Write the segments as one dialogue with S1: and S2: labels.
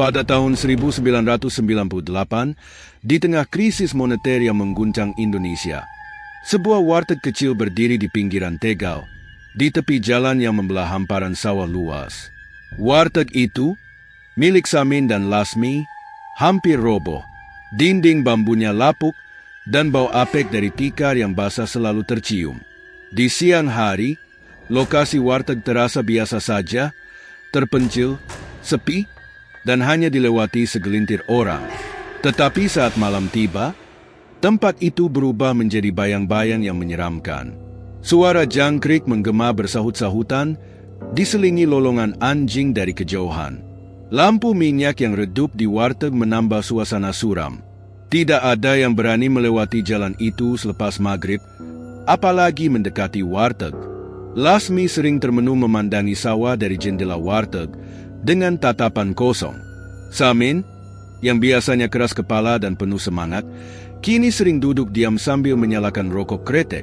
S1: Pada tahun 1998, di tengah krisis moneter yang mengguncang Indonesia, sebuah warteg kecil berdiri di pinggiran Tegal, di tepi jalan yang membelah hamparan sawah luas. Warteg itu, milik Samin dan Lasmi, hampir roboh. Dinding bambunya lapuk dan bau apek dari tikar yang basah selalu tercium. Di siang hari, lokasi warteg terasa biasa saja, terpencil, sepi, dan hanya dilewati segelintir orang. Tetapi saat malam tiba, tempat itu berubah menjadi bayang-bayang yang menyeramkan. Suara jangkrik menggema bersahut-sahutan, diselingi lolongan anjing dari kejauhan. Lampu minyak yang redup di warteg menambah suasana suram. Tidak ada yang berani melewati jalan itu selepas maghrib, apalagi mendekati warteg. Lasmi sering termenung memandangi sawah dari jendela warteg dengan tatapan kosong. Samin, yang biasanya keras kepala dan penuh semangat, kini sering duduk diam sambil menyalakan rokok kretek.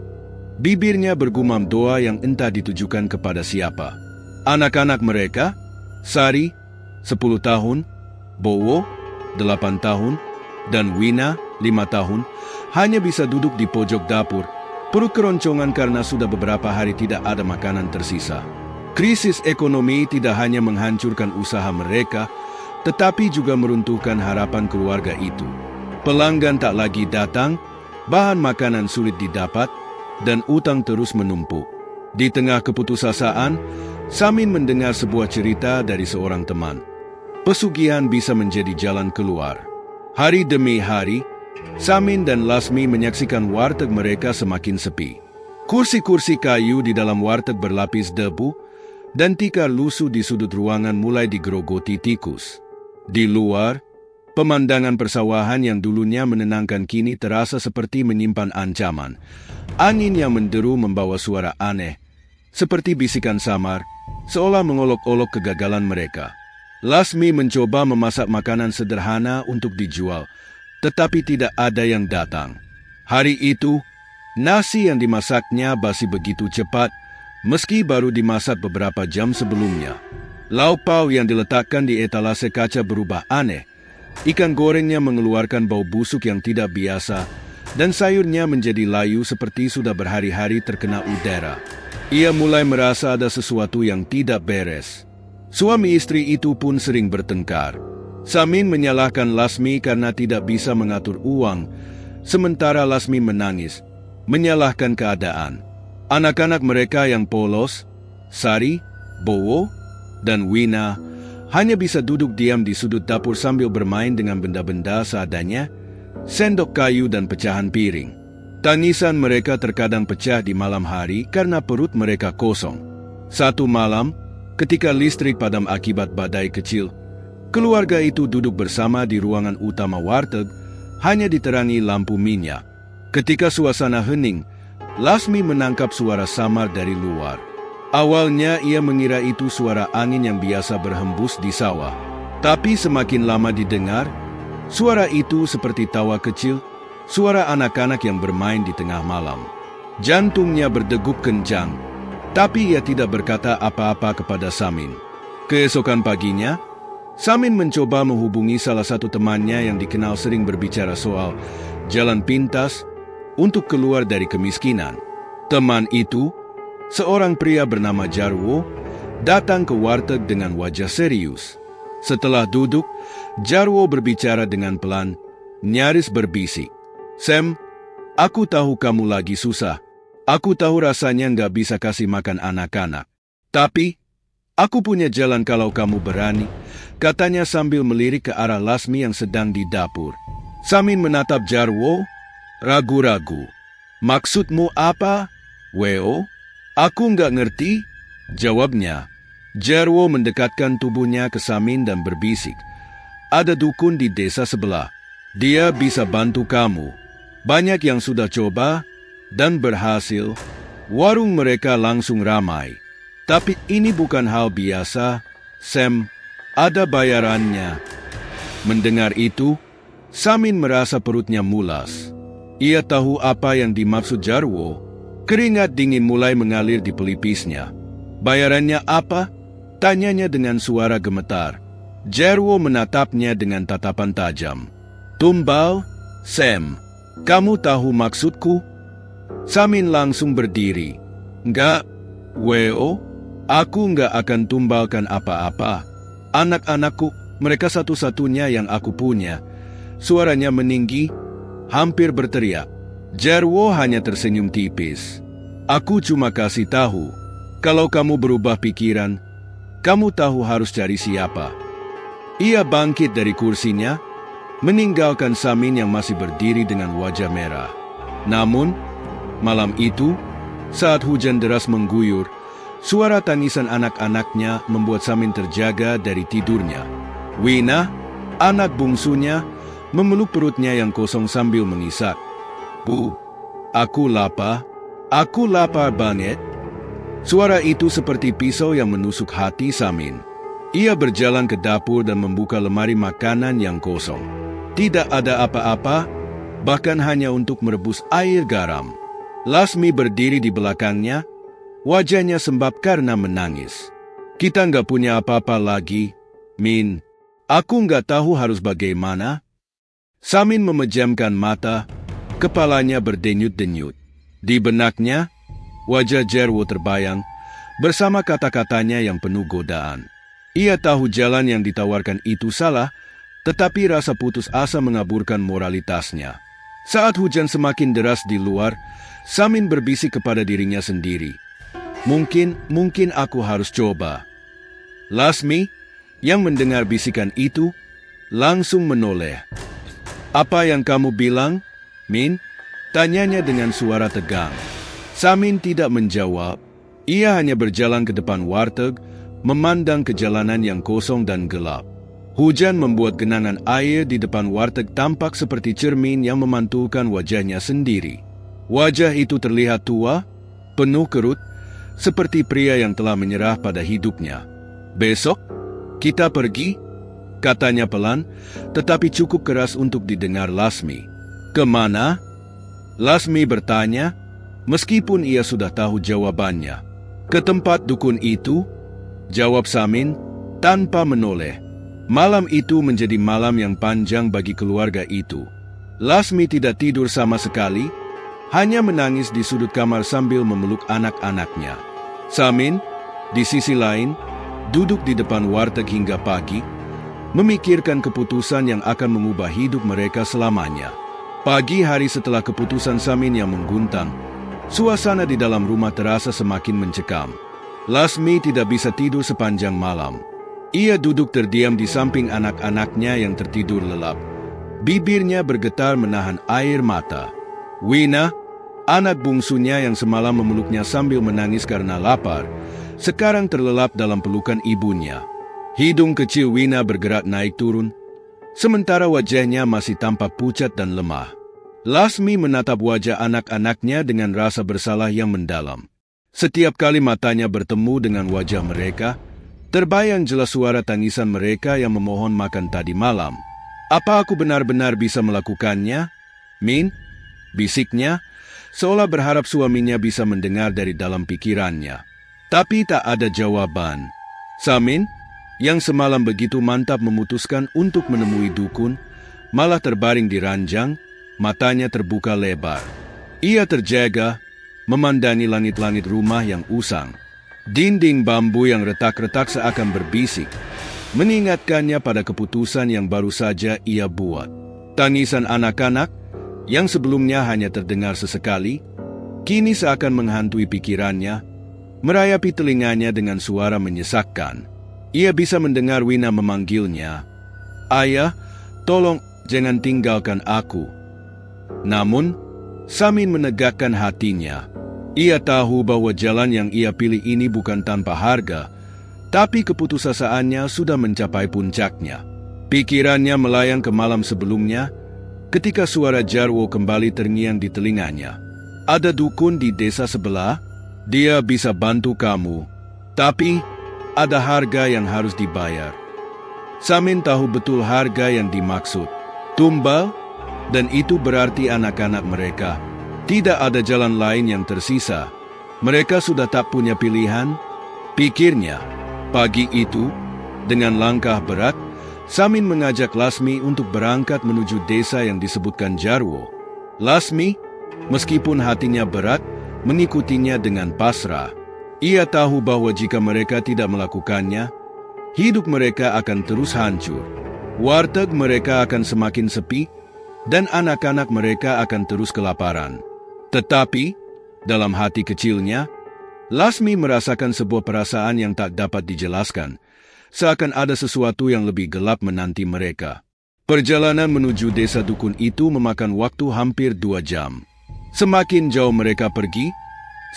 S1: Bibirnya bergumam doa yang entah ditujukan kepada siapa. Anak-anak mereka, Sari, 10 tahun, Bowo, 8 tahun, dan Wina, 5 tahun, hanya bisa duduk di pojok dapur, perut keroncongan karena sudah beberapa hari tidak ada makanan tersisa. Krisis ekonomi tidak hanya menghancurkan usaha mereka, tetapi juga meruntuhkan harapan keluarga itu. Pelanggan tak lagi datang, bahan makanan sulit didapat, dan utang terus menumpuk. Di tengah keputusasaan, Samin mendengar sebuah cerita dari seorang teman. Pesugihan bisa menjadi jalan keluar. Hari demi hari, Samin dan Lasmi menyaksikan warteg mereka semakin sepi. Kursi-kursi kayu di dalam warteg berlapis debu, dan tikar lusuh di sudut ruangan mulai digerogoti tikus. Di luar, pemandangan persawahan yang dulunya menenangkan kini terasa seperti menyimpan ancaman. Angin yang menderu membawa suara aneh, seperti bisikan samar, seolah mengolok-olok kegagalan mereka. Lasmi mencoba memasak makanan sederhana untuk dijual, tetapi tidak ada yang datang. Hari itu, nasi yang dimasaknya basi begitu cepat, meski baru dimasak beberapa jam sebelumnya. Lauk pauk yang diletakkan di etalase kaca berubah aneh. Ikan gorengnya mengeluarkan bau busuk yang tidak biasa, dan sayurnya menjadi layu seperti sudah berhari-hari terkena udara. Ia mulai merasa ada sesuatu yang tidak beres. Suami istri itu pun sering bertengkar. Samin menyalahkan Lasmi karena tidak bisa mengatur uang, sementara Lasmi menangis, menyalahkan keadaan. Anak-anak mereka yang polos, Sari, Bowo, dan Wina, hanya bisa duduk diam di sudut dapur sambil bermain dengan benda-benda seadanya, sendok kayu dan pecahan piring. Tangisan mereka terkadang pecah di malam hari karena perut mereka kosong. Satu malam, ketika listrik padam akibat badai kecil, keluarga itu duduk bersama di ruangan utama warteg, hanya diterangi lampu minyak. Ketika suasana hening, Lasmi menangkap suara samar dari luar. Awalnya ia mengira itu suara angin yang biasa berhembus di sawah. Tapi semakin lama didengar, suara itu seperti tawa kecil, suara anak-anak yang bermain di tengah malam. Jantungnya berdegup kencang, tapi ia tidak berkata apa-apa kepada Samin. Keesokan paginya, Samin mencoba menghubungi salah satu temannya yang dikenal sering berbicara soal jalan pintas untuk keluar dari kemiskinan. Teman itu, seorang pria bernama Jarwo, datang ke warteg dengan wajah serius. Setelah duduk, Jarwo berbicara dengan pelan, nyaris berbisik. "Sam, aku tahu kamu lagi susah. Aku tahu rasanya nggak bisa kasih makan anak-anak. Tapi, aku punya jalan kalau kamu berani," katanya sambil melirik ke arah Lasmi yang sedang di dapur. Samin menatap Jarwo, ragu-ragu. "Maksudmu apa, Weo?" "Aku nggak ngerti," jawabnya. Jarwo mendekatkan tubuhnya ke Samin dan berbisik, "Ada dukun di desa sebelah. Dia bisa bantu kamu. Banyak yang sudah coba dan berhasil. Warung mereka langsung ramai. Tapi ini bukan hal biasa, Sam. Ada bayarannya." Mendengar itu, Samin merasa perutnya mulas. Ia tahu apa yang dimaksud Jarwo. Keringat dingin mulai mengalir di pelipisnya. "Bayarannya apa?" tanyanya dengan suara gemetar. Jarwo menatapnya dengan tatapan tajam. Tumbal, Sam, kamu tahu maksudku? Samin langsung berdiri. Enggak, Weo, aku enggak akan tumbalkan apa-apa. Anak-anakku, mereka satu-satunya yang aku punya. Suaranya meninggi, hampir berteriak. Jarwo hanya tersenyum tipis. Aku cuma kasih tahu, kalau kamu berubah pikiran, kamu tahu harus cari siapa. Ia bangkit dari kursinya, meninggalkan Samin yang masih berdiri dengan wajah merah. Namun, malam itu, saat hujan deras mengguyur, suara tangisan anak-anaknya membuat Samin terjaga dari tidurnya. Wina, anak bungsunya, memeluk perutnya yang kosong sambil mengisak. Bu, aku lapar banget. Suara itu seperti pisau yang menusuk hati Samin. Ia berjalan ke dapur dan membuka lemari makanan yang kosong. Tidak ada apa-apa, bahkan hanya untuk merebus air garam. Lasmi berdiri di belakangnya, wajahnya sembab karena menangis. Kita nggak punya apa-apa lagi, Min. Aku nggak tahu harus bagaimana. Samin memejamkan mata, kepalanya berdenyut-denyut. Di benaknya, wajah Jarwo terbayang bersama kata-katanya yang penuh godaan. Ia tahu jalan yang ditawarkan itu salah, tetapi rasa putus asa mengaburkan moralitasnya. Saat hujan semakin deras di luar, Samin berbisik kepada dirinya sendiri. Mungkin aku harus coba. Lasmi, yang mendengar bisikan itu, langsung menoleh. Apa yang kamu bilang, Min? Tanyanya dengan suara tegang. Samin tidak menjawab. Ia hanya berjalan ke depan warteg, memandang ke jalanan yang kosong dan gelap. Hujan membuat genangan air di depan warteg tampak seperti cermin yang memantulkan wajahnya sendiri. Wajah itu terlihat tua, penuh kerut, seperti pria yang telah menyerah pada hidupnya. Besok, kita pergi, katanya pelan, tetapi cukup keras untuk didengar Lasmi. Kemana? Lasmi bertanya, meskipun ia sudah tahu jawabannya. Ke tempat dukun itu, jawab Samin, tanpa menoleh. Malam itu menjadi malam yang panjang bagi keluarga itu. Lasmi tidak tidur sama sekali, hanya menangis di sudut kamar sambil memeluk anak-anaknya. Samin, di sisi lain, duduk di depan warteg hingga pagi, memikirkan keputusan yang akan mengubah hidup mereka selamanya. Pagi hari setelah keputusan Samin yang mengguntang, suasana di dalam rumah terasa semakin mencekam. Lasmi tidak bisa tidur sepanjang malam. Ia duduk terdiam di samping anak-anaknya yang tertidur lelap. Bibirnya bergetar menahan air mata. Wina, anak bungsunya yang semalam memeluknya sambil menangis karena lapar, sekarang terlelap dalam pelukan ibunya. Hidung kecil Wina bergerak naik turun, sementara wajahnya masih tampak pucat dan lemah. Lasmi menatap wajah anak-anaknya dengan rasa bersalah yang mendalam. Setiap kali matanya bertemu dengan wajah mereka, terbayang jelas suara tangisan mereka yang memohon makan tadi malam. Apa aku benar-benar bisa melakukannya, Min? Bisiknya, seolah berharap suaminya bisa mendengar dari dalam pikirannya. Tapi tak ada jawaban. Samin, yang semalam begitu mantap memutuskan untuk menemui dukun, malah terbaring di ranjang, matanya terbuka lebar. Ia terjaga, memandangi langit-langit rumah yang usang. Dinding bambu yang retak-retak seakan berbisik, mengingatkannya pada keputusan yang baru saja ia buat. Tangisan anak-anak, yang sebelumnya hanya terdengar sesekali, kini seakan menghantui pikirannya, merayapi telinganya dengan suara menyesakkan. Ia bisa mendengar Wina memanggilnya, "Ayah, tolong jangan tinggalkan aku." Namun, Samin menegakkan hatinya. Ia tahu bahwa jalan yang ia pilih ini bukan tanpa harga, tapi keputusasaannya sudah mencapai puncaknya. Pikirannya melayang ke malam sebelumnya, ketika suara Jarwo kembali terngiang di telinganya. Ada dukun di desa sebelah, dia bisa bantu kamu, tapi ada harga yang harus dibayar. Samin tahu betul harga yang dimaksud. Tumbal, dan itu berarti anak-anak mereka. Tidak ada jalan lain yang tersisa. Mereka sudah tak punya pilihan, pikirnya. Pagi itu, dengan langkah berat, Samin mengajak Lasmi untuk berangkat menuju desa yang disebutkan Jarwo. Lasmi, meskipun hatinya berat, mengikutinya dengan pasrah. Ia tahu bahwa jika mereka tidak melakukannya, hidup mereka akan terus hancur. Warteg mereka akan semakin sepi, dan anak-anak mereka akan terus kelaparan. Tetapi, dalam hati kecilnya, Lasmi merasakan sebuah perasaan yang tak dapat dijelaskan, seakan ada sesuatu yang lebih gelap menanti mereka. Perjalanan menuju desa dukun itu memakan waktu hampir 2 jam. Semakin jauh mereka pergi,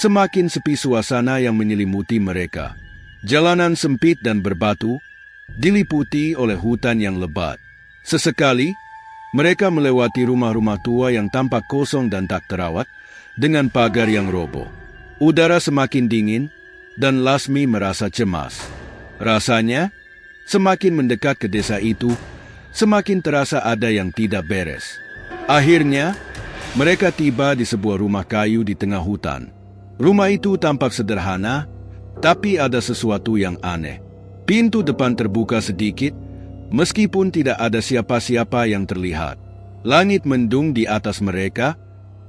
S1: semakin sepi suasana yang menyelimuti mereka. Jalanan sempit dan berbatu, diliputi oleh hutan yang lebat. Sesekali, mereka melewati rumah-rumah tua yang tampak kosong dan tak terawat, dengan pagar yang roboh. Udara semakin dingin, dan Lasmi merasa cemas. Rasanya, semakin mendekat ke desa itu, semakin terasa ada yang tidak beres. Akhirnya, mereka tiba di sebuah rumah kayu di tengah hutan. Rumah itu tampak sederhana, tapi ada sesuatu yang aneh. Pintu depan terbuka sedikit, meskipun tidak ada siapa-siapa yang terlihat. Langit mendung di atas mereka,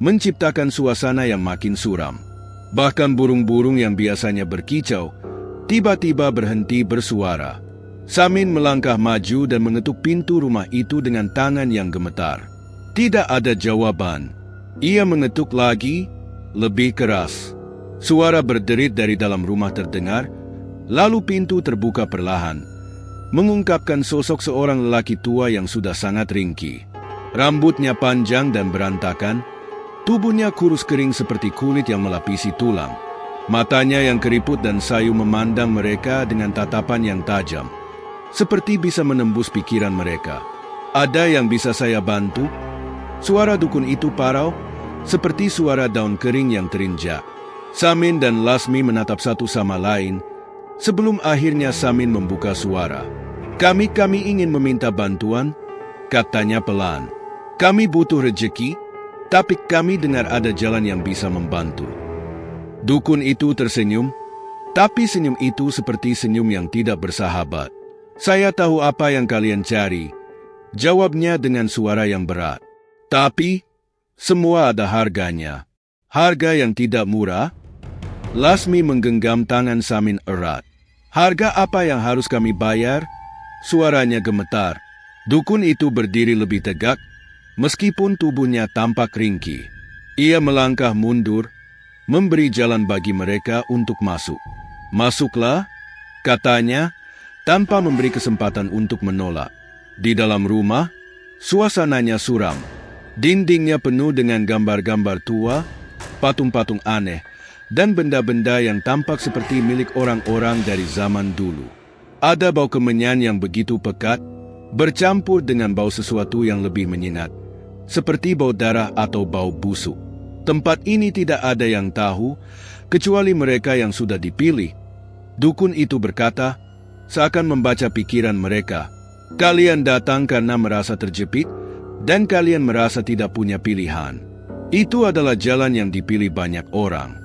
S1: menciptakan suasana yang makin suram. Bahkan burung-burung yang biasanya berkicau, tiba-tiba berhenti bersuara. Samin melangkah maju dan mengetuk pintu rumah itu dengan tangan yang gemetar. Tidak ada jawaban. Ia mengetuk lagi, lebih keras. Suara berderit dari dalam rumah terdengar, lalu pintu terbuka perlahan, mengungkapkan sosok seorang lelaki tua yang sudah sangat ringkih. Rambutnya panjang dan berantakan, tubuhnya kurus kering seperti kulit yang melapisi tulang. Matanya yang keriput dan sayu memandang mereka dengan tatapan yang tajam, seperti bisa menembus pikiran mereka. "Ada yang bisa saya bantu?" Suara dukun itu parau, seperti suara daun kering yang terinjak. Samin dan Lasmi menatap satu sama lain, sebelum akhirnya Samin membuka suara. Kami ingin meminta bantuan," katanya pelan. "Kami butuh rejeki, tapi kami dengar ada jalan yang bisa membantu." Dukun itu tersenyum, tapi senyum itu seperti senyum yang tidak bersahabat. "Saya tahu apa yang kalian cari," jawabnya dengan suara yang berat. "Tapi, semua ada harganya. Harga yang tidak murah." Lasmi menggenggam tangan Samin erat. "Harga apa yang harus kami bayar?" Suaranya gemetar. Dukun itu berdiri lebih tegak, meskipun tubuhnya tampak ringkih. Ia melangkah mundur, memberi jalan bagi mereka untuk masuk. "Masuklah," katanya, tanpa memberi kesempatan untuk menolak. Di dalam rumah, suasananya suram. Dindingnya penuh dengan gambar-gambar tua, patung-patung aneh, dan benda-benda yang tampak seperti milik orang-orang dari zaman dulu. Ada bau kemenyan yang begitu pekat, bercampur dengan bau sesuatu yang lebih menyengat, seperti bau darah atau bau busuk. Tempat ini tidak ada yang tahu, kecuali mereka yang sudah dipilih. Dukun itu berkata, seakan membaca pikiran mereka, "Kalian datang karena merasa terjepit, dan kalian merasa tidak punya pilihan. Itu adalah jalan yang dipilih banyak orang."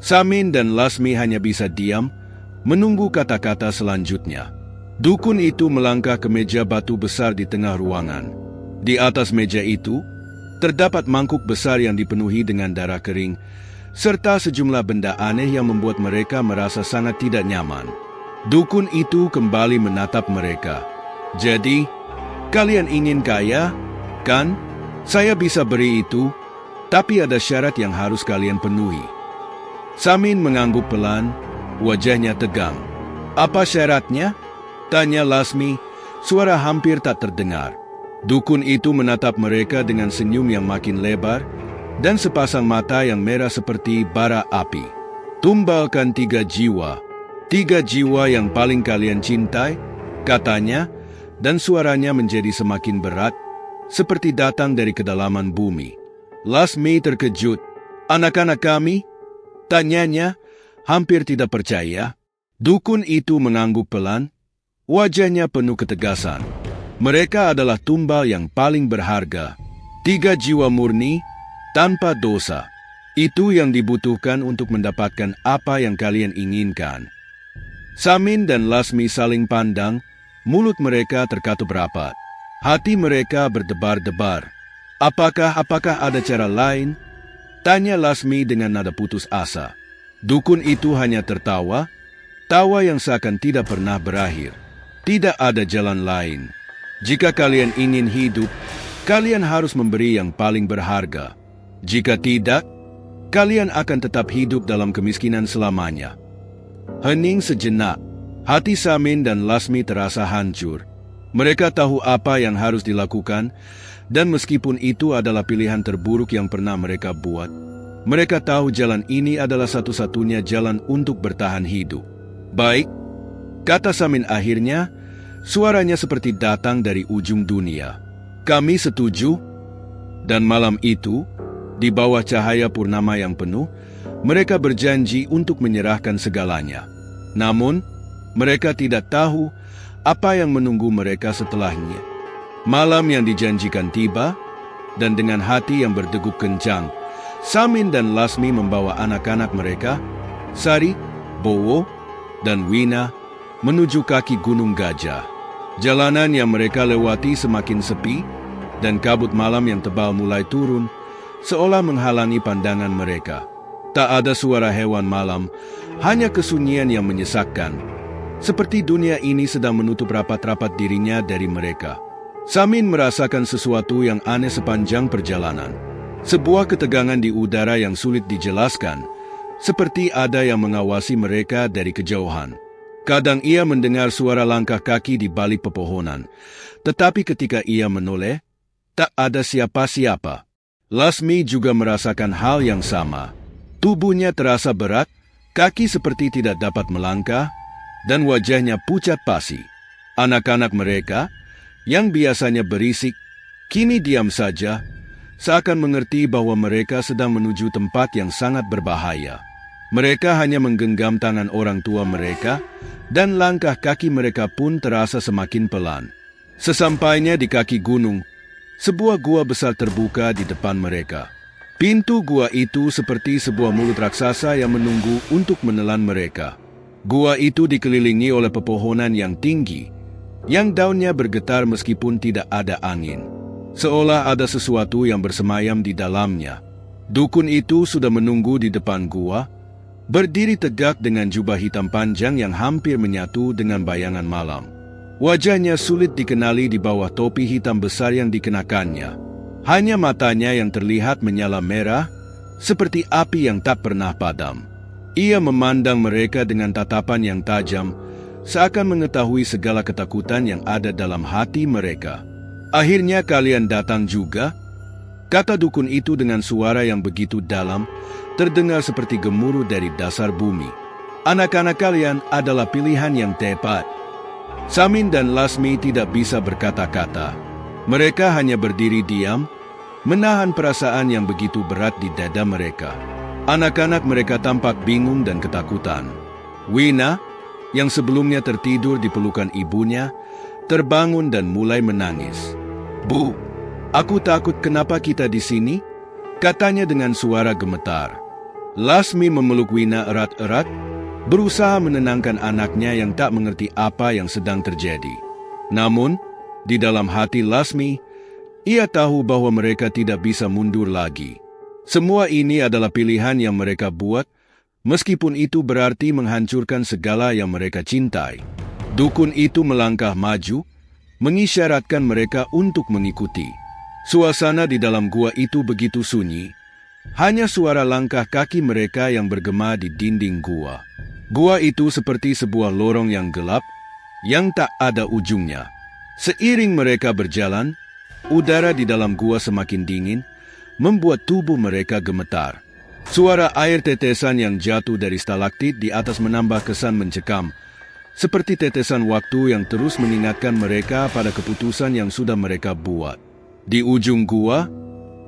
S1: Samin dan Lasmi hanya bisa diam, menunggu kata-kata selanjutnya. Dukun itu melangkah ke meja batu besar di tengah ruangan. Di atas meja itu, terdapat mangkuk besar yang dipenuhi dengan darah kering, serta sejumlah benda aneh yang membuat mereka merasa sangat tidak nyaman. Dukun itu kembali menatap mereka. "Jadi, kalian ingin kaya, kan? Saya bisa beri itu, tapi ada syarat yang harus kalian penuhi." Samin mengangguk pelan, wajahnya tegang. "Apa syaratnya?" tanya Lasmi, suara hampir tak terdengar. Dukun itu menatap mereka dengan senyum yang makin lebar, dan sepasang mata yang merah seperti bara api. "Tumbalkan 3 jiwa. 3 jiwa yang paling kalian cintai," katanya, dan suaranya menjadi semakin berat, seperti datang dari kedalaman bumi. Lasmi terkejut. "Anak-anak kami?" tanyanya, hampir tidak percaya. Dukun itu mengangguk pelan, wajahnya penuh ketegasan. "Mereka adalah tumbal yang paling berharga. 3 jiwa murni, tanpa dosa. Itu yang dibutuhkan untuk mendapatkan apa yang kalian inginkan." Samin dan Lasmi saling pandang, Mulut mereka terkatup rapat. Hati mereka berdebar-debar. Apakah ada cara lain? Tanya Lasmi dengan nada putus asa. Dukun itu hanya tertawa, tawa yang seakan tidak pernah berakhir. Tidak ada jalan lain. Jika kalian ingin hidup, kalian harus memberi yang paling berharga. Jika tidak, kalian akan tetap hidup dalam kemiskinan selamanya. Hening sejenak. Hati Samin dan Lasmi terasa hancur. Mereka tahu apa yang harus dilakukan, dan meskipun itu adalah pilihan terburuk yang pernah mereka buat, mereka tahu jalan ini adalah satu-satunya jalan untuk bertahan hidup. Baik, kata Samin akhirnya, suaranya seperti datang dari ujung dunia. Kami setuju, dan malam itu, di bawah cahaya purnama yang penuh, mereka berjanji untuk menyerahkan segalanya. Namun, mereka tidak tahu apa yang menunggu mereka setelahnya. Malam yang dijanjikan tiba, dan dengan hati yang berdegup kencang, Samin dan Lasmi membawa anak-anak mereka, Sari, Bowo, dan Wina, menuju kaki Gunung Gajah. Jalanan yang mereka lewati semakin sepi, dan kabut malam yang tebal mulai turun, seolah menghalangi pandangan mereka. Tak ada suara hewan malam, hanya kesunyian yang menyesakkan. Seperti dunia ini sedang menutup rapat-rapat dirinya dari mereka. Samin merasakan sesuatu yang aneh sepanjang perjalanan. Sebuah ketegangan di udara yang sulit dijelaskan, seperti ada yang mengawasi mereka dari kejauhan. Kadang ia mendengar suara langkah kaki di balik pepohonan, tetapi ketika ia menoleh, tak ada siapa-siapa. Lasmi juga merasakan hal yang sama. Tubuhnya terasa berat, kaki seperti tidak dapat melangkah, dan wajahnya pucat pasi. Anak-anak mereka, yang biasanya berisik, kini diam saja, seakan mengerti bahwa mereka sedang menuju tempat yang sangat berbahaya. Mereka hanya menggenggam tangan orang tua mereka, dan langkah kaki mereka pun terasa semakin pelan. Sesampainya di kaki gunung, sebuah gua besar terbuka di depan mereka. Pintu gua itu seperti sebuah mulut raksasa yang menunggu untuk menelan mereka. Gua itu dikelilingi oleh pepohonan yang tinggi, yang daunnya bergetar meskipun tidak ada angin. Seolah ada sesuatu yang bersemayam di dalamnya. Dukun itu sudah menunggu di depan gua, berdiri tegak dengan jubah hitam panjang yang hampir menyatu dengan bayangan malam. Wajahnya sulit dikenali di bawah topi hitam besar yang dikenakannya. Hanya matanya yang terlihat menyala merah, seperti api yang tak pernah padam. Ia memandang mereka dengan tatapan yang tajam, seakan mengetahui segala ketakutan yang ada dalam hati mereka. Akhirnya kalian datang juga, kata dukun itu dengan suara yang begitu dalam, terdengar seperti gemuruh dari dasar bumi. Anak-anak kalian adalah pilihan yang tepat. Samin dan Lasmi tidak bisa berkata-kata. Mereka hanya berdiri diam, menahan perasaan yang begitu berat di dada mereka. Anak-anak mereka tampak bingung dan ketakutan. Wina, yang sebelumnya tertidur di pelukan ibunya, terbangun dan mulai menangis. "Bu, aku takut kenapa kita di sini?" katanya dengan suara gemetar. Lasmi memeluk Wina erat-erat, berusaha menenangkan anaknya yang tak mengerti apa yang sedang terjadi. Namun, di dalam hati Lasmi, ia tahu bahwa mereka tidak bisa mundur lagi. Semua ini adalah pilihan yang mereka buat, meskipun itu berarti menghancurkan segala yang mereka cintai. Dukun itu melangkah maju, mengisyaratkan mereka untuk mengikuti. Suasana di dalam gua itu begitu sunyi, hanya suara langkah kaki mereka yang bergema di dinding gua. Gua itu seperti sebuah lorong yang gelap, yang tak ada ujungnya. Seiring mereka berjalan, udara di dalam gua semakin dingin, membuat tubuh mereka gemetar. Suara air tetesan yang jatuh dari stalaktit di atas menambah kesan mencekam, seperti tetesan waktu yang terus mengingatkan mereka pada keputusan yang sudah mereka buat. Di ujung gua,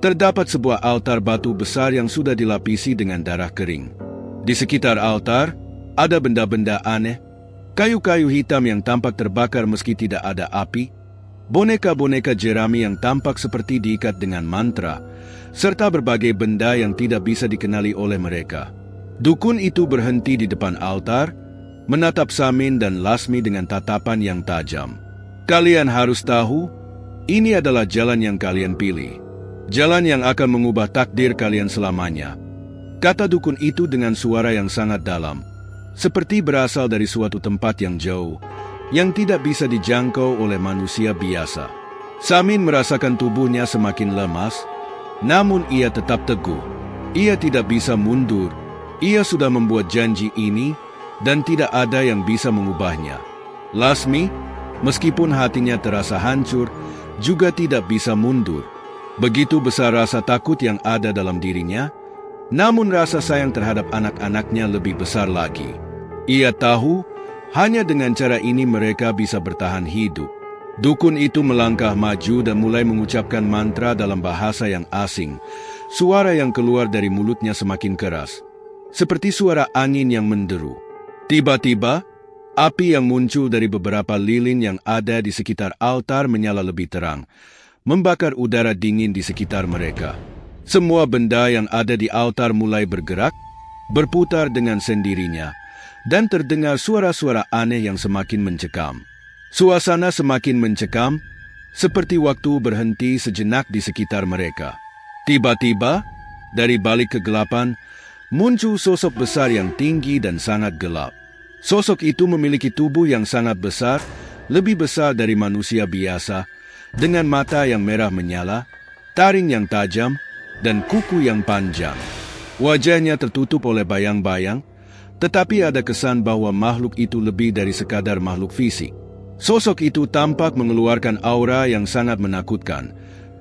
S1: terdapat sebuah altar batu besar yang sudah dilapisi dengan darah kering. Di sekitar altar, ada benda-benda aneh, kayu-kayu hitam yang tampak terbakar meski tidak ada api, boneka-boneka jerami yang tampak seperti diikat dengan mantra, serta berbagai benda yang tidak bisa dikenali oleh mereka. Dukun itu berhenti di depan altar, menatap Samin dan Lasmi dengan tatapan yang tajam. Kalian harus tahu, ini adalah jalan yang kalian pilih. Jalan yang akan mengubah takdir kalian selamanya. Kata dukun itu dengan suara yang sangat dalam, seperti berasal dari suatu tempat yang jauh, yang tidak bisa dijangkau oleh manusia biasa. Samin merasakan tubuhnya semakin lemas, namun ia tetap teguh. Ia tidak bisa mundur. Ia sudah membuat janji ini, dan tidak ada yang bisa mengubahnya. Lasmi, meskipun hatinya terasa hancur, juga tidak bisa mundur. Begitu besar rasa takut yang ada dalam dirinya, namun rasa sayang terhadap anak-anaknya lebih besar lagi. Ia tahu, hanya dengan cara ini mereka bisa bertahan hidup. Dukun itu melangkah maju dan mulai mengucapkan mantra dalam bahasa yang asing. Suara yang keluar dari mulutnya semakin keras, seperti suara angin yang menderu. Tiba-tiba, api yang muncul dari beberapa lilin yang ada di sekitar altar menyala lebih terang, membakar udara dingin di sekitar mereka. Semua benda yang ada di altar mulai bergerak, berputar dengan sendirinya, dan terdengar suara-suara aneh yang semakin mencekam. Suasana semakin mencekam, seperti waktu berhenti sejenak di sekitar mereka. Tiba-tiba, dari balik kegelapan, muncul sosok besar yang tinggi dan sangat gelap. Sosok itu memiliki tubuh yang sangat besar, lebih besar dari manusia biasa, dengan mata yang merah menyala, taring yang tajam, dan kuku yang panjang. Wajahnya tertutup oleh bayang-bayang, tetapi ada kesan bahwa makhluk itu lebih dari sekadar makhluk fisik. Sosok itu tampak mengeluarkan aura yang sangat menakutkan,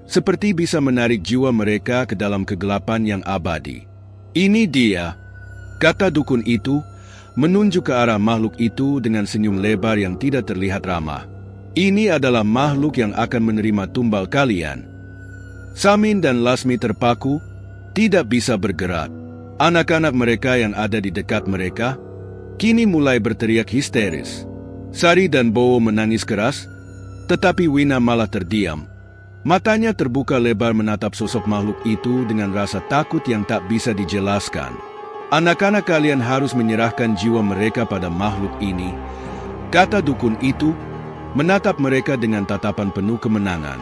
S1: seperti bisa menarik jiwa mereka ke dalam kegelapan yang abadi. "Ini dia," kata dukun itu, menunjuk ke arah makhluk itu dengan senyum lebar yang tidak terlihat ramah. "Ini adalah makhluk yang akan menerima tumbal kalian." Samin dan Lasmi terpaku, tidak bisa bergerak. Anak-anak mereka yang ada di dekat mereka kini mulai berteriak histeris. Sari dan Bowo menangis keras, tetapi Wina malah terdiam. Matanya terbuka lebar menatap sosok makhluk itu dengan rasa takut yang tak bisa dijelaskan. "Anak-anak kalian harus menyerahkan jiwa mereka pada makhluk ini," kata dukun itu, menatap mereka dengan tatapan penuh kemenangan.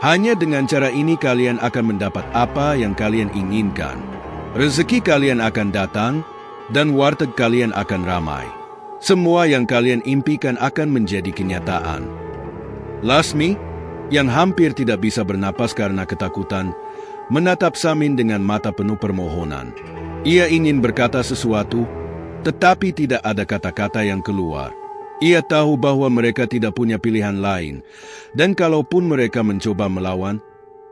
S1: "Hanya dengan cara ini kalian akan mendapat apa yang kalian inginkan. Rezeki kalian akan datang, dan warteg kalian akan ramai. Semua yang kalian impikan akan menjadi kenyataan." Lasmi, yang hampir tidak bisa bernapas karena ketakutan, menatap Samin dengan mata penuh permohonan. Ia ingin berkata sesuatu, tetapi tidak ada kata-kata yang keluar. Ia tahu bahwa mereka tidak punya pilihan lain, dan kalaupun mereka mencoba melawan,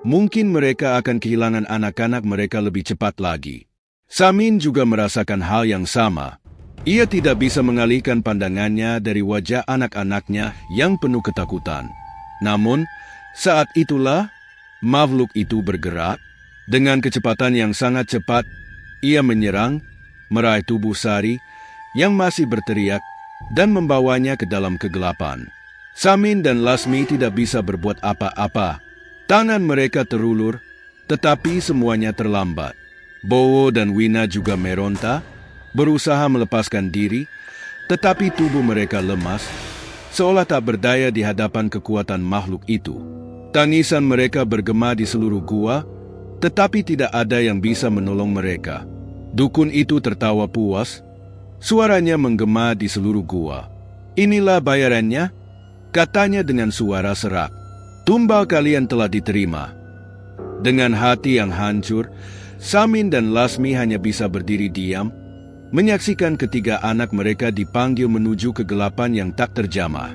S1: mungkin mereka akan kehilangan anak-anak mereka lebih cepat lagi. Samin juga merasakan hal yang sama. Ia tidak bisa mengalihkan pandangannya dari wajah anak-anaknya yang penuh ketakutan. Namun, saat itulah makhluk itu bergerak. Dengan kecepatan yang sangat cepat, ia menyerang, meraih tubuh Sari yang masih berteriak, dan membawanya ke dalam kegelapan. Samin dan Lasmi tidak bisa berbuat apa-apa. Tangan mereka terulur, tetapi semuanya terlambat. Bowo dan Wina juga meronta, berusaha melepaskan diri, tetapi tubuh mereka lemas, seolah tak berdaya di hadapan kekuatan makhluk itu. Tangisan mereka bergema di seluruh gua, tetapi tidak ada yang bisa menolong mereka. Dukun itu tertawa puas, suaranya menggema di seluruh gua. "Inilah bayarannya," katanya dengan suara serak. "Tumbal kalian telah diterima." Dengan hati yang hancur, Samin dan Lasmi hanya bisa berdiri diam, menyaksikan ketiga anak mereka dipanggil menuju kegelapan yang tak terjamah.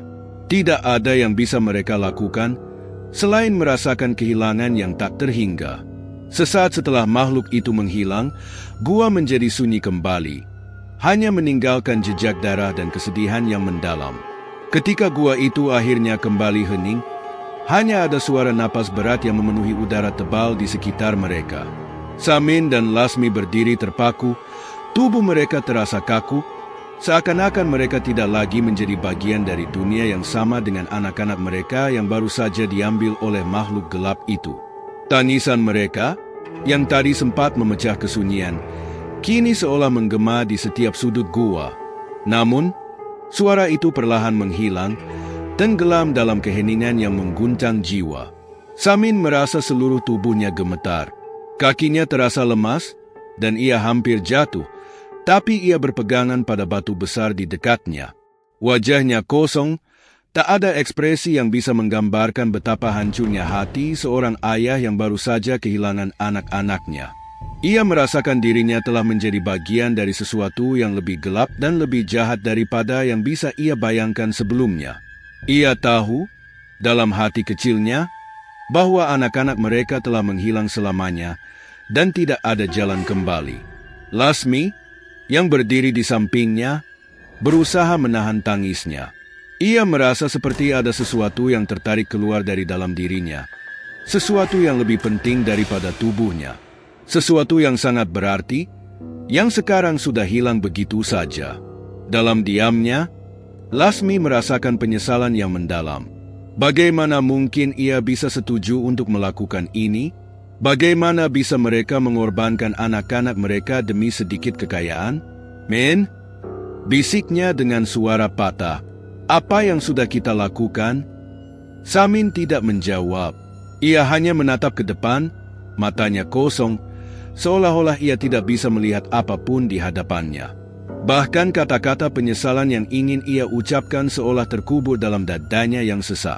S1: Tidak ada yang bisa mereka lakukan selain merasakan kehilangan yang tak terhingga. Sesaat setelah makhluk itu menghilang, gua menjadi sunyi kembali, hanya meninggalkan jejak darah dan kesedihan yang mendalam. Ketika gua itu akhirnya kembali hening, hanya ada suara napas berat yang memenuhi udara tebal di sekitar mereka. Samin dan Lasmi berdiri terpaku, tubuh mereka terasa kaku, seakan-akan mereka tidak lagi menjadi bagian dari dunia yang sama dengan anak-anak mereka yang baru saja diambil oleh makhluk gelap itu. Tangisan mereka, yang tadi sempat memecah kesunyian, kini seolah menggema di setiap sudut gua. Namun, suara itu perlahan menghilang, tenggelam dalam keheningan yang mengguncang jiwa. Samin merasa seluruh tubuhnya gemetar. Kakinya terasa lemas dan ia hampir jatuh, tapi ia berpegangan pada batu besar di dekatnya. Wajahnya kosong, tak ada ekspresi yang bisa menggambarkan betapa hancurnya hati seorang ayah yang baru saja kehilangan anak-anaknya. Ia merasakan dirinya telah menjadi bagian dari sesuatu yang lebih gelap dan lebih jahat daripada yang bisa ia bayangkan sebelumnya. Ia tahu, dalam hati kecilnya, bahwa anak-anak mereka telah menghilang selamanya dan tidak ada jalan kembali. Lasmi, yang berdiri di sampingnya, berusaha menahan tangisnya. Ia merasa seperti ada sesuatu yang tertarik keluar dari dalam dirinya. Sesuatu yang lebih penting daripada tubuhnya. Sesuatu yang sangat berarti, yang sekarang sudah hilang begitu saja. Dalam diamnya, Lasmi merasakan penyesalan yang mendalam. Bagaimana mungkin ia bisa setuju untuk melakukan ini? Bagaimana bisa mereka mengorbankan anak-anak mereka demi sedikit kekayaan? Men, bisiknya dengan suara patah. Apa yang sudah kita lakukan? Samin tidak menjawab. Ia hanya menatap ke depan, matanya kosong, seolah-olah ia tidak bisa melihat apapun di hadapannya. Bahkan kata-kata penyesalan yang ingin ia ucapkan seolah terkubur dalam dadanya yang sesak.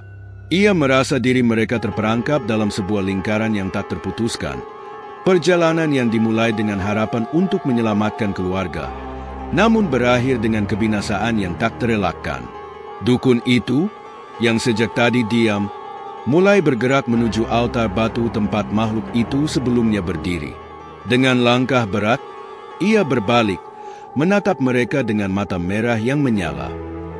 S1: Ia merasa diri mereka terperangkap dalam sebuah lingkaran yang tak terputuskan. Perjalanan yang dimulai dengan harapan untuk menyelamatkan keluarga, namun berakhir dengan kebinasaan yang tak terelakkan. Dukun itu, yang sejak tadi diam, mulai bergerak menuju altar batu tempat makhluk itu sebelumnya berdiri. Dengan langkah berat, ia berbalik, menatap mereka dengan mata merah yang menyala.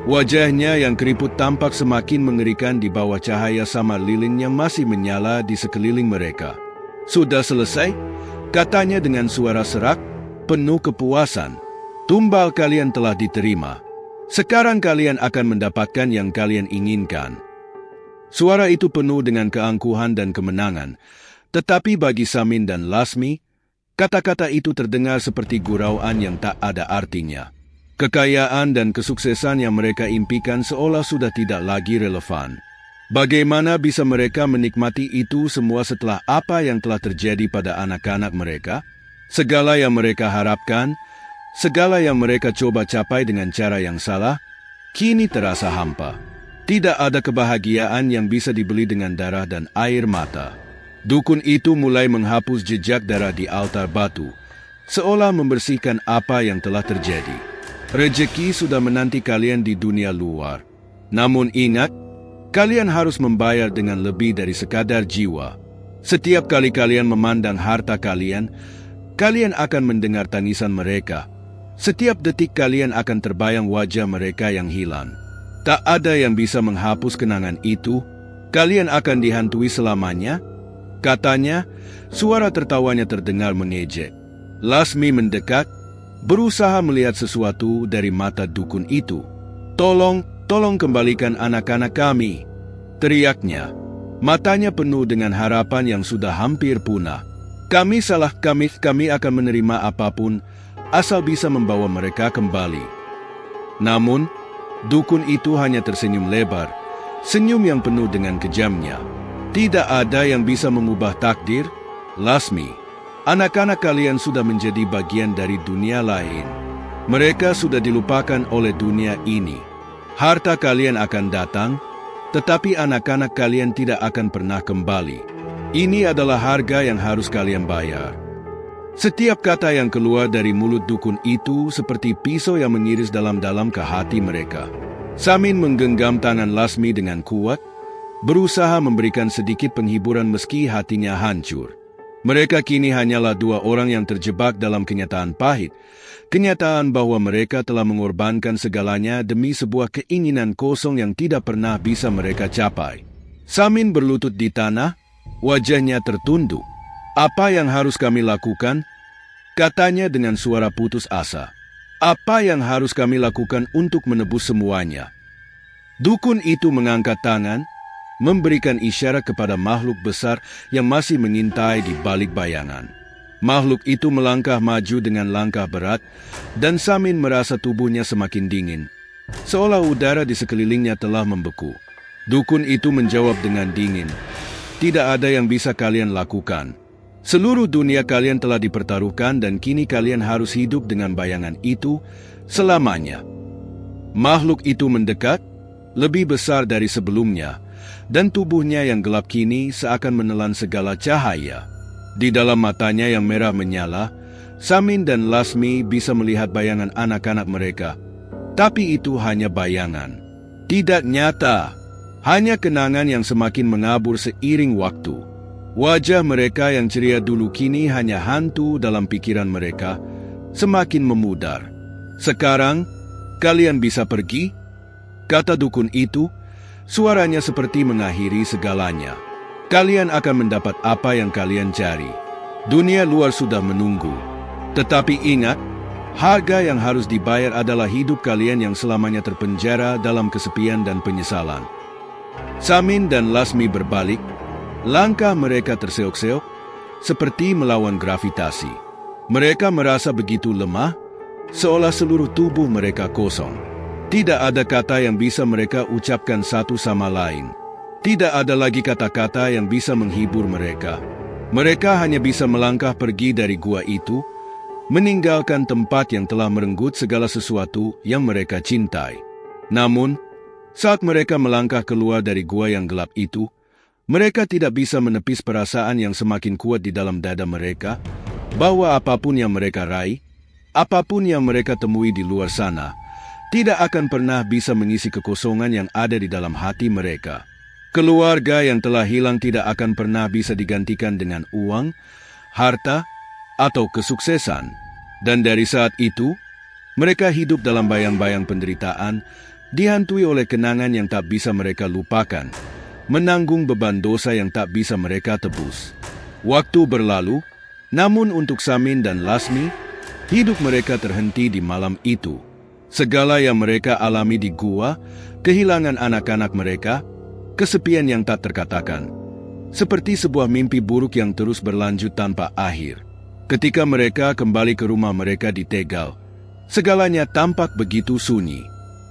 S1: Wajahnya yang keriput tampak semakin mengerikan di bawah cahaya samar lilin yang masih menyala di sekeliling mereka. "Sudah selesai?" katanya dengan suara serak, penuh kepuasan. "Tumbal kalian telah diterima. Sekarang kalian akan mendapatkan yang kalian inginkan." Suara itu penuh dengan keangkuhan dan kemenangan, tetapi bagi Samin dan Lasmi, kata-kata itu terdengar seperti gurauan yang tak ada artinya. Kekayaan dan kesuksesan yang mereka impikan seolah sudah tidak lagi relevan. Bagaimana bisa mereka menikmati itu semua setelah apa yang telah terjadi pada anak-anak mereka? Segala yang mereka harapkan, segala yang mereka coba capai dengan cara yang salah, kini terasa hampa. Tidak ada kebahagiaan yang bisa dibeli dengan darah dan air mata. Dukun itu mulai menghapus jejak darah di altar batu, seolah membersihkan apa yang telah terjadi. Rezeki sudah menanti kalian di dunia luar. Namun ingat, kalian harus membayar dengan lebih dari sekadar jiwa. Setiap kali kalian memandang harta kalian, kalian akan mendengar tangisan mereka. Setiap detik kalian akan terbayang wajah mereka yang hilang. Tak ada yang bisa menghapus kenangan itu. Kalian akan dihantui selamanya, katanya. Suara tertawanya terdengar mengejek. Lasmi mendekat, berusaha melihat sesuatu dari mata dukun itu. Tolong kembalikan anak-anak kami," teriaknya. Matanya penuh dengan harapan yang sudah hampir punah. Kami akan menerima apapun, asal bisa membawa mereka kembali." Namun, dukun itu hanya tersenyum lebar, senyum yang penuh dengan kejamnya. "Tidak ada yang bisa mengubah takdir, Lasmi. Anak-anak kalian sudah menjadi bagian dari dunia lain. Mereka sudah dilupakan oleh dunia ini. Harta kalian akan datang, tetapi anak-anak kalian tidak akan pernah kembali. Ini adalah harga yang harus kalian bayar." Setiap kata yang keluar dari mulut dukun itu seperti pisau yang mengiris dalam-dalam ke hati mereka. Samin menggenggam tangan Lasmi dengan kuat, berusaha memberikan sedikit penghiburan meski hatinya hancur. Mereka kini hanyalah dua orang yang terjebak dalam kenyataan pahit, kenyataan bahwa mereka telah mengorbankan segalanya demi sebuah keinginan kosong yang tidak pernah bisa mereka capai. Samin berlutut di tanah, wajahnya tertunduk. "Apa yang harus kami lakukan?" katanya dengan suara putus asa. "Apa yang harus kami lakukan untuk menebus semuanya?" Dukun itu mengangkat tangan, memberikan isyarat kepada makhluk besar yang masih mengintai di balik bayangan. Makhluk itu melangkah maju dengan langkah berat, dan Samin merasa tubuhnya semakin dingin, seolah udara di sekelilingnya telah membeku. Dukun itu menjawab dengan dingin, "Tidak ada yang bisa kalian lakukan. Seluruh dunia kalian telah dipertaruhkan dan kini kalian harus hidup dengan bayangan itu selamanya." Makhluk itu mendekat, lebih besar dari sebelumnya, dan tubuhnya yang gelap kini seakan menelan segala cahaya. Di dalam matanya yang merah menyala, Samin dan Lasmi bisa melihat bayangan anak-anak mereka. Tapi itu hanya bayangan, tidak nyata. Hanya kenangan yang semakin mengabur seiring waktu. Wajah mereka yang ceria dulu kini hanya hantu dalam pikiran mereka, semakin memudar. "Sekarang, kalian bisa pergi," kata dukun itu, suaranya seperti mengakhiri segalanya. "Kalian akan mendapat apa yang kalian cari. Dunia luar sudah menunggu. Tetapi ingat, harga yang harus dibayar adalah hidup kalian yang selamanya terpenjara dalam kesepian dan penyesalan." Samin dan Lasmi berbalik, langkah mereka terseok-seok, seperti melawan gravitasi. Mereka merasa begitu lemah, seolah seluruh tubuh mereka kosong. Tidak ada kata yang bisa mereka ucapkan satu sama lain. Tidak ada lagi kata-kata yang bisa menghibur mereka. Mereka hanya bisa melangkah pergi dari gua itu, meninggalkan tempat yang telah merenggut segala sesuatu yang mereka cintai. Namun, saat mereka melangkah keluar dari gua yang gelap itu, mereka tidak bisa menepis perasaan yang semakin kuat di dalam dada mereka, bahwa apapun yang mereka raih, apapun yang mereka temui di luar sana, tidak akan pernah bisa mengisi kekosongan yang ada di dalam hati mereka. Keluarga yang telah hilang tidak akan pernah bisa digantikan dengan uang, harta, atau kesuksesan. Dan dari saat itu, mereka hidup dalam bayang-bayang penderitaan, dihantui oleh kenangan yang tak bisa mereka lupakan, menanggung beban dosa yang tak bisa mereka tebus. Waktu berlalu, namun untuk Samin dan Lasmi, hidup mereka terhenti di malam itu. Segala yang mereka alami di gua, kehilangan anak-anak mereka, kesepian yang tak terkatakan, seperti sebuah mimpi buruk yang terus berlanjut tanpa akhir. Ketika mereka kembali ke rumah mereka di Tegal, segalanya tampak begitu sunyi.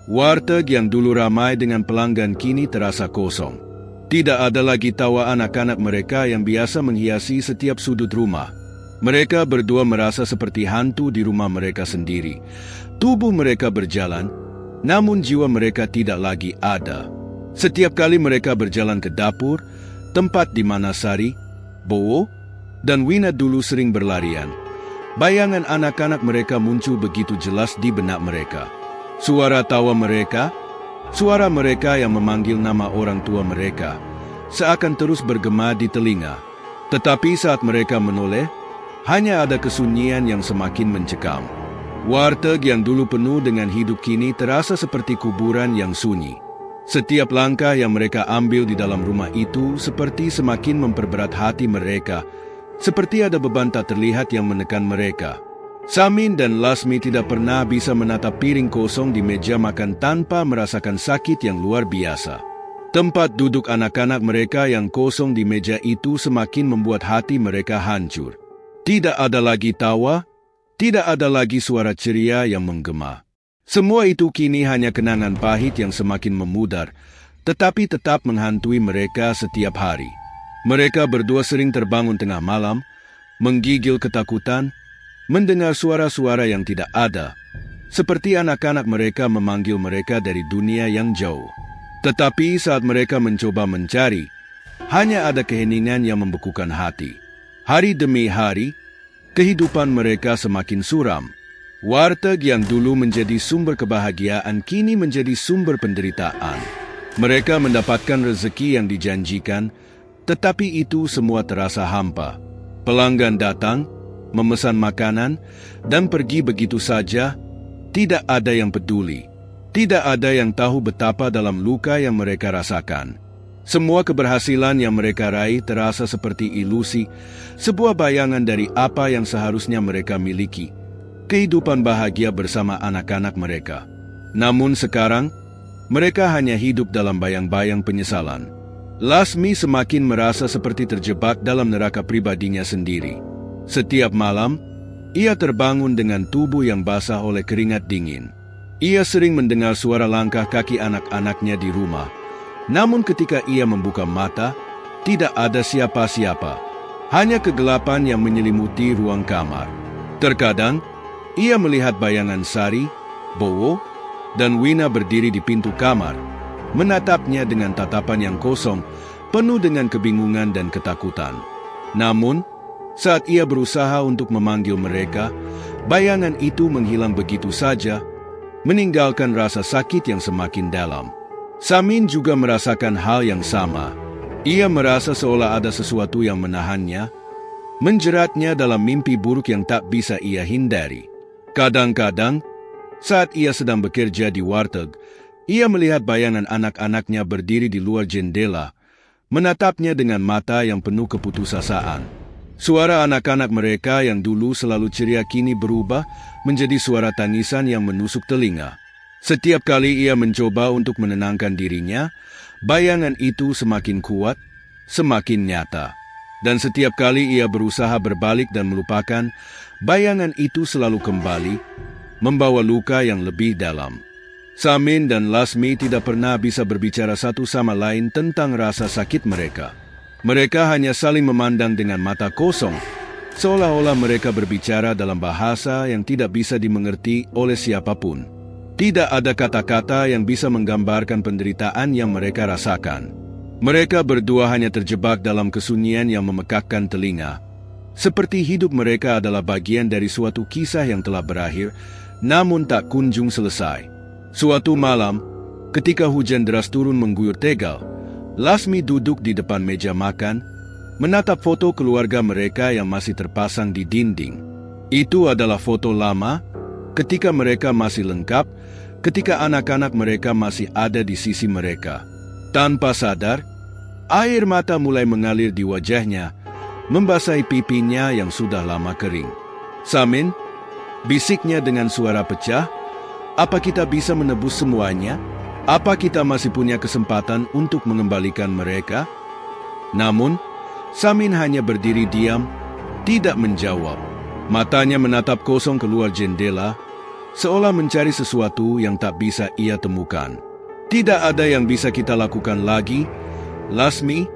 S1: Warteg yang dulu ramai dengan pelanggan kini terasa kosong. Tidak ada lagi tawa anak-anak mereka yang biasa menghiasi setiap sudut rumah. Mereka berdua merasa seperti hantu di rumah mereka sendiri. Tubuh mereka berjalan, namun jiwa mereka tidak lagi ada. Setiap kali mereka berjalan ke dapur, tempat di mana Sari, Bowo, dan Wina dulu sering berlarian, bayangan anak-anak mereka muncul begitu jelas di benak mereka. Suara tawa mereka, suara mereka yang memanggil nama orang tua mereka, seakan terus bergema di telinga. Tetapi saat mereka menoleh, hanya ada kesunyian yang semakin mencekam. Warteg yang dulu penuh dengan hidup kini terasa seperti kuburan yang sunyi. Setiap langkah yang mereka ambil di dalam rumah itu seperti semakin memperberat hati mereka, seperti ada beban tak terlihat yang menekan mereka. Samin dan Lasmi tidak pernah bisa menatap piring kosong di meja makan tanpa merasakan sakit yang luar biasa. Tempat duduk anak-anak mereka yang kosong di meja itu semakin membuat hati mereka hancur. Tidak ada lagi tawa, tidak ada lagi suara ceria yang menggema. Semua itu kini hanya kenangan pahit yang semakin memudar, tetapi tetap menghantui mereka setiap hari. Mereka berdua sering terbangun tengah malam, menggigil ketakutan, mendengar suara-suara yang tidak ada, seperti anak-anak mereka memanggil mereka dari dunia yang jauh. Tetapi saat mereka mencoba mencari, hanya ada keheningan yang membekukan hati. Hari demi hari, kehidupan mereka semakin suram. Warteg yang dulu menjadi sumber kebahagiaan kini menjadi sumber penderitaan. Mereka mendapatkan rezeki yang dijanjikan, tetapi itu semua terasa hampa. Pelanggan datang, memesan makanan, dan pergi begitu saja. Tidak ada yang peduli. Tidak ada yang tahu betapa dalam luka yang mereka rasakan. Semua keberhasilan yang mereka raih terasa seperti ilusi, sebuah bayangan dari apa yang seharusnya mereka miliki, kehidupan bahagia bersama anak-anak mereka. Namun sekarang, mereka hanya hidup dalam bayang-bayang penyesalan. Lasmi semakin merasa seperti terjebak dalam neraka pribadinya sendiri. Setiap malam, ia terbangun dengan tubuh yang basah oleh keringat dingin. Ia sering mendengar suara langkah kaki anak-anaknya di rumah, Namun ketika ia membuka mata, tidak ada siapa-siapa. Hanya kegelapan yang menyelimuti ruang kamar. Terkadang, ia melihat bayangan Sari, Bowo, dan Wina berdiri di pintu kamar, menatapnya dengan tatapan yang kosong, penuh dengan kebingungan dan ketakutan. Namun, saat ia berusaha untuk memanggil mereka, bayangan itu menghilang begitu saja, meninggalkan rasa sakit yang semakin dalam. Samin juga merasakan hal yang sama. Ia merasa seolah ada sesuatu yang menahannya, menjeratnya dalam mimpi buruk yang tak bisa ia hindari. Kadang-kadang, saat ia sedang bekerja di warteg, ia melihat bayangan anak-anaknya berdiri di luar jendela, menatapnya dengan mata yang penuh keputusasaan. Suara anak-anak mereka yang dulu selalu ceria kini berubah menjadi suara tangisan yang menusuk telinga. Setiap kali ia mencoba untuk menenangkan dirinya, bayangan itu semakin kuat, semakin nyata. Dan setiap kali ia berusaha berbalik dan melupakan, bayangan itu selalu kembali, membawa luka yang lebih dalam. Samin dan Lasmi tidak pernah bisa berbicara satu sama lain tentang rasa sakit mereka. Mereka hanya saling memandang dengan mata kosong, seolah-olah mereka berbicara dalam bahasa yang tidak bisa dimengerti oleh siapapun. Tidak ada kata-kata yang bisa menggambarkan penderitaan yang mereka rasakan. Mereka berdua hanya terjebak dalam kesunyian yang memekakkan telinga. Seperti hidup mereka adalah bagian dari suatu kisah yang telah berakhir, namun tak kunjung selesai. Suatu malam, ketika hujan deras turun mengguyur Tegal, Lasmi duduk di depan meja makan, menatap foto keluarga mereka yang masih terpasang di dinding. Itu adalah foto lama, ketika mereka masih lengkap, ketika anak-anak mereka masih ada di sisi mereka. Tanpa sadar, air mata mulai mengalir di wajahnya, membasahi pipinya yang sudah lama kering. "Samin," bisiknya dengan suara pecah, "apa kita bisa menebus semuanya? Apa kita masih punya kesempatan untuk mengembalikan mereka?" Namun, Samin hanya berdiri diam, tidak menjawab. Matanya menatap kosong keluar jendela, seolah mencari sesuatu yang tak bisa ia temukan. "Tidak ada yang bisa kita lakukan lagi, Lasmi,"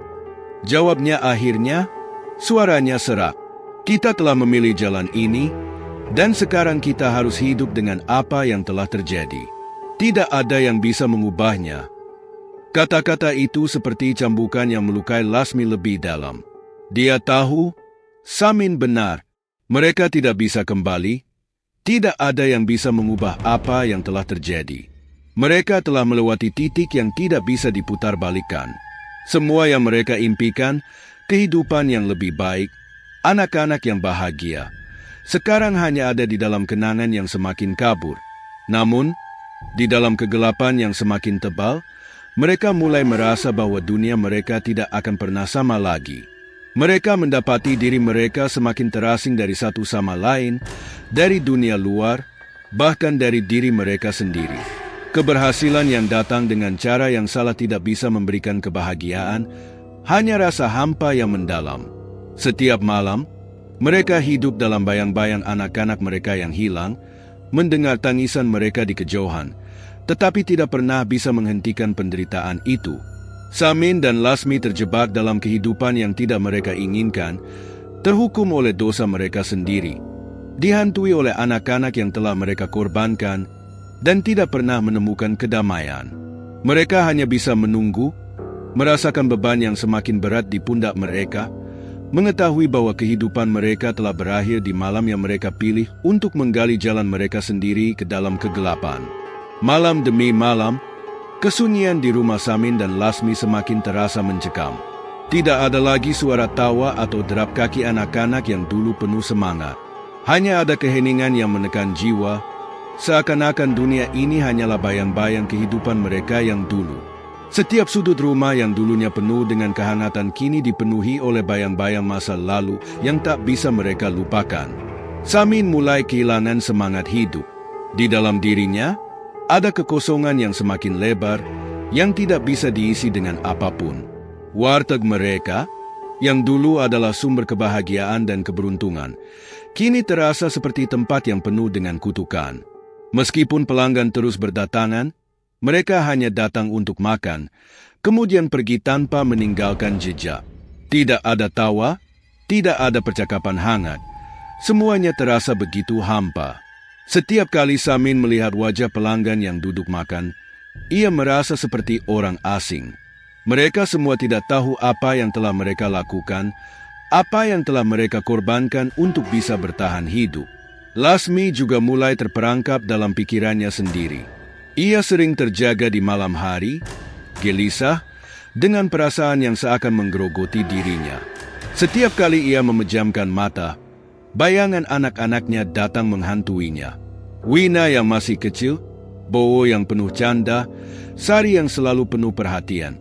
S1: jawabnya akhirnya, suaranya serak. "Kita telah memilih jalan ini, dan sekarang kita harus hidup dengan apa yang telah terjadi. Tidak ada yang bisa mengubahnya." Kata-kata itu seperti cambukan yang melukai Lasmi lebih dalam. Dia tahu, Samin benar. Mereka tidak bisa kembali. Tidak ada yang bisa mengubah apa yang telah terjadi. Mereka telah melewati titik yang tidak bisa diputarbalikkan. Semua yang mereka impikan, kehidupan yang lebih baik, anak-anak yang bahagia, sekarang hanya ada di dalam kenangan yang semakin kabur. Namun, di dalam kegelapan yang semakin tebal, mereka mulai merasa bahwa dunia mereka tidak akan pernah sama lagi. Mereka mendapati diri mereka semakin terasing dari satu sama lain, dari dunia luar, bahkan dari diri mereka sendiri. Keberhasilan yang datang dengan cara yang salah tidak bisa memberikan kebahagiaan, hanya rasa hampa yang mendalam. Setiap malam, mereka hidup dalam bayang-bayang anak-anak mereka yang hilang, mendengar tangisan mereka di kejauhan, tetapi tidak pernah bisa menghentikan penderitaan itu. Samin dan Lasmi terjebak dalam kehidupan yang tidak mereka inginkan, terhukum oleh dosa mereka sendiri, dihantui oleh anak-anak yang telah mereka korbankan, dan tidak pernah menemukan kedamaian. Mereka hanya bisa menunggu, merasakan beban yang semakin berat di pundak mereka, mengetahui bahwa kehidupan mereka telah berakhir di malam yang mereka pilih untuk menggali jalan mereka sendiri ke dalam kegelapan. Malam demi malam, kesunyian di rumah Samin dan Lasmi semakin terasa mencekam. Tidak ada lagi suara tawa atau derap kaki anak-anak yang dulu penuh semangat. Hanya ada keheningan yang menekan jiwa, seakan-akan dunia ini hanyalah bayang-bayang kehidupan mereka yang dulu. Setiap sudut rumah yang dulunya penuh dengan kehangatan kini dipenuhi oleh bayang-bayang masa lalu yang tak bisa mereka lupakan. Samin mulai kehilangan semangat hidup. Di dalam dirinya, ada kekosongan yang semakin lebar, yang tidak bisa diisi dengan apapun. Warteg mereka, yang dulu adalah sumber kebahagiaan dan keberuntungan, kini terasa seperti tempat yang penuh dengan kutukan. Meskipun pelanggan terus berdatangan, mereka hanya datang untuk makan, kemudian pergi tanpa meninggalkan jejak. Tidak ada tawa, tidak ada percakapan hangat. Semuanya terasa begitu hampa. Setiap kali Samin melihat wajah pelanggan yang duduk makan, ia merasa seperti orang asing. Mereka semua tidak tahu apa yang telah mereka lakukan, apa yang telah mereka korbankan untuk bisa bertahan hidup. Lasmi juga mulai terperangkap dalam pikirannya sendiri. Ia sering terjaga di malam hari, gelisah, dengan perasaan yang seakan menggerogoti dirinya. Setiap kali ia memejamkan mata, bayangan anak-anaknya datang menghantuinya. Wina yang masih kecil, Bowo yang penuh canda, Sari yang selalu penuh perhatian.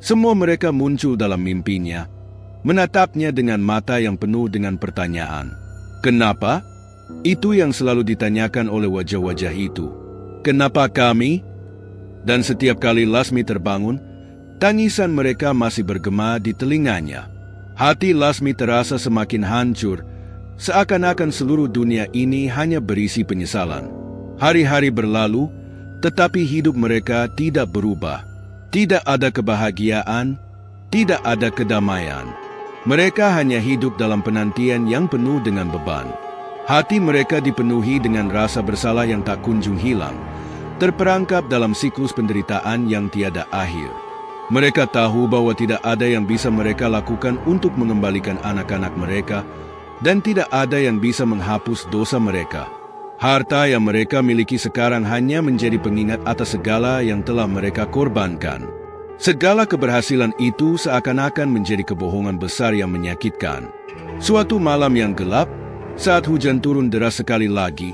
S1: Semua mereka muncul dalam mimpinya, menatapnya dengan mata yang penuh dengan pertanyaan. Kenapa? Itu yang selalu ditanyakan oleh wajah-wajah itu. Kenapa kami? Dan setiap kali Lasmi terbangun, tangisan mereka masih bergema di telinganya. Hati Lasmi terasa semakin hancur, seakan-akan seluruh dunia ini hanya berisi penyesalan. Hari-hari berlalu, tetapi hidup mereka tidak berubah. Tidak ada kebahagiaan, tidak ada kedamaian. Mereka hanya hidup dalam penantian yang penuh dengan beban. Hati mereka dipenuhi dengan rasa bersalah yang tak kunjung hilang, terperangkap dalam siklus penderitaan yang tiada akhir. Mereka tahu bahwa tidak ada yang bisa mereka lakukan untuk mengembalikan anak-anak mereka, dan tidak ada yang bisa menghapus dosa mereka. Harta yang mereka miliki sekarang hanya menjadi pengingat atas segala yang telah mereka korbankan. Segala keberhasilan itu seakan-akan menjadi kebohongan besar yang menyakitkan. Suatu malam yang gelap, saat hujan turun deras sekali lagi,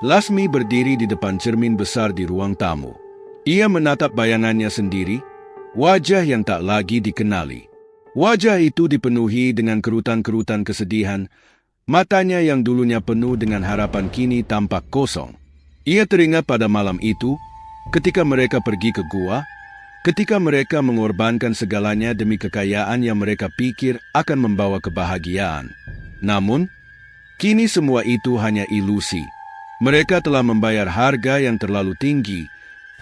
S1: Lasmi berdiri di depan cermin besar di ruang tamu. Ia menatap bayangannya sendiri, wajah yang tak lagi dikenali. Wajah itu dipenuhi dengan kerutan-kerutan kesedihan. Matanya yang dulunya penuh dengan harapan kini tampak kosong. Ia teringat pada malam itu, ketika mereka pergi ke gua, ketika mereka mengorbankan segalanya demi kekayaan yang mereka pikir akan membawa kebahagiaan. Namun, kini semua itu hanya ilusi. Mereka telah membayar harga yang terlalu tinggi,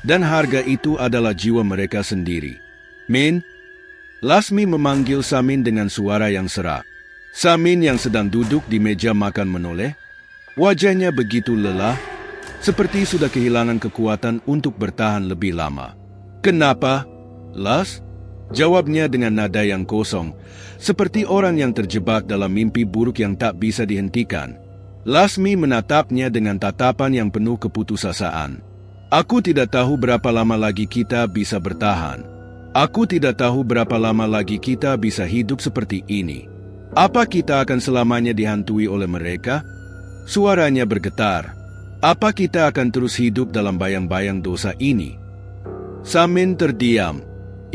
S1: dan harga itu adalah jiwa mereka sendiri. Min, Lasmi memanggil Samin dengan suara yang serak. Samin yang sedang duduk di meja makan menoleh. Wajahnya begitu lelah, seperti sudah kehilangan kekuatan untuk bertahan lebih lama. Kenapa, Las? Jawabnya dengan nada yang kosong, seperti orang yang terjebak dalam mimpi buruk yang tak bisa dihentikan. Lasmi menatapnya dengan tatapan yang penuh keputusasaan. Aku tidak tahu berapa lama lagi kita bisa bertahan. Aku tidak tahu berapa lama lagi kita bisa hidup seperti ini. Apa kita akan selamanya dihantui oleh mereka? Suaranya bergetar. Apa kita akan terus hidup dalam bayang-bayang dosa ini? Samin terdiam.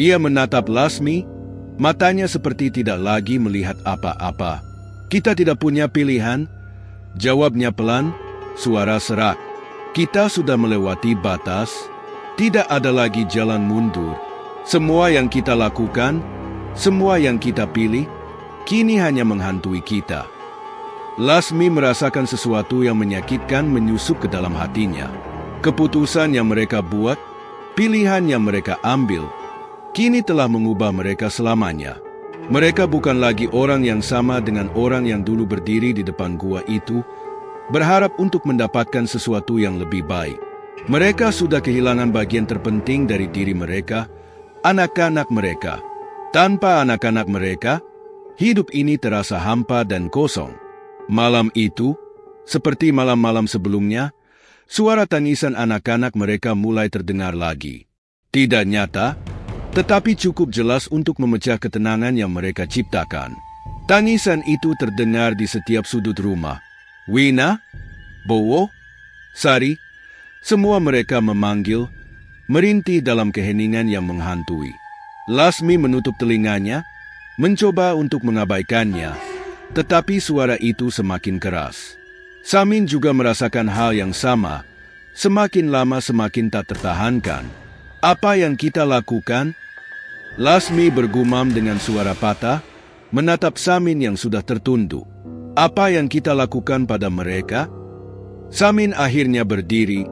S1: Ia menatap Lasmi, matanya seperti tidak lagi melihat apa-apa. Kita tidak punya pilihan, jawabnya pelan, suara serak. Kita sudah melewati batas, tidak ada lagi jalan mundur. Semua yang kita lakukan, semua yang kita pilih, kini hanya menghantui kita. Lasmi merasakan sesuatu yang menyakitkan menyusup ke dalam hatinya. Keputusan yang mereka buat, pilihan yang mereka ambil, kini telah mengubah mereka selamanya. Mereka bukan lagi orang yang sama dengan orang yang dulu berdiri di depan gua itu, berharap untuk mendapatkan sesuatu yang lebih baik. Mereka sudah kehilangan bagian terpenting dari diri mereka, anak-anak mereka. Tanpa anak-anak mereka, hidup ini terasa hampa dan kosong. Malam itu, seperti malam-malam sebelumnya, suara tangisan anak-anak mereka mulai terdengar lagi. Tidak nyata, tetapi cukup jelas untuk memecah ketenangan yang mereka ciptakan. Tangisan itu terdengar di setiap sudut rumah. Wina, Bowo, Sari, semua mereka memanggil, merintih dalam keheningan yang menghantui. Lasmi menutup telinganya, mencoba untuk mengabaikannya, tetapi suara itu semakin keras. Samin juga merasakan hal yang sama, semakin lama semakin tak tertahankan. Apa yang kita lakukan? Lasmi bergumam dengan suara patah, menatap Samin yang sudah tertunduk. Apa yang kita lakukan pada mereka? Samin akhirnya berdiri,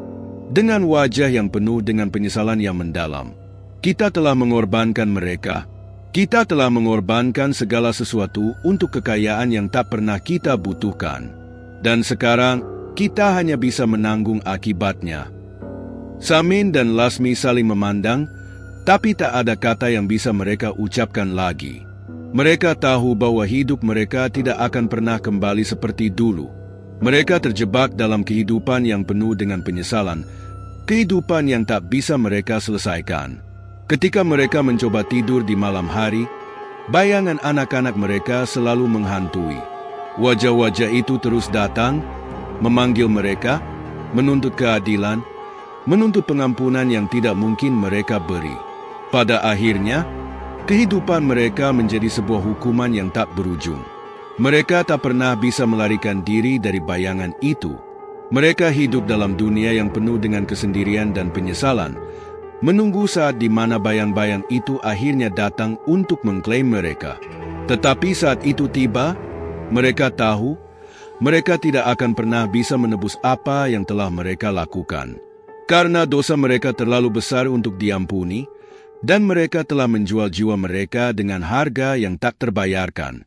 S1: dengan wajah yang penuh dengan penyesalan yang mendalam. Kita telah mengorbankan mereka. Kita telah mengorbankan segala sesuatu untuk kekayaan yang tak pernah kita butuhkan. Dan sekarang, kita hanya bisa menanggung akibatnya. Samin dan Lasmi saling memandang, tapi tak ada kata yang bisa mereka ucapkan lagi. Mereka tahu bahwa hidup mereka tidak akan pernah kembali seperti dulu. Mereka terjebak dalam kehidupan yang penuh dengan penyesalan, kehidupan yang tak bisa mereka selesaikan. Ketika mereka mencoba tidur di malam hari, bayangan anak-anak mereka selalu menghantui. Wajah-wajah itu terus datang, memanggil mereka, menuntut keadilan, menuntut pengampunan yang tidak mungkin mereka beri. Pada akhirnya, kehidupan mereka menjadi sebuah hukuman yang tak berujung. Mereka tak pernah bisa melarikan diri dari bayangan itu. Mereka hidup dalam dunia yang penuh dengan kesendirian dan penyesalan, menunggu saat di mana bayang-bayang itu akhirnya datang untuk mengklaim mereka. Tetapi saat itu tiba, mereka tahu, mereka tidak akan pernah bisa menebus apa yang telah mereka lakukan. Karena dosa mereka terlalu besar untuk diampuni, dan mereka telah menjual jiwa mereka dengan harga yang tak terbayarkan.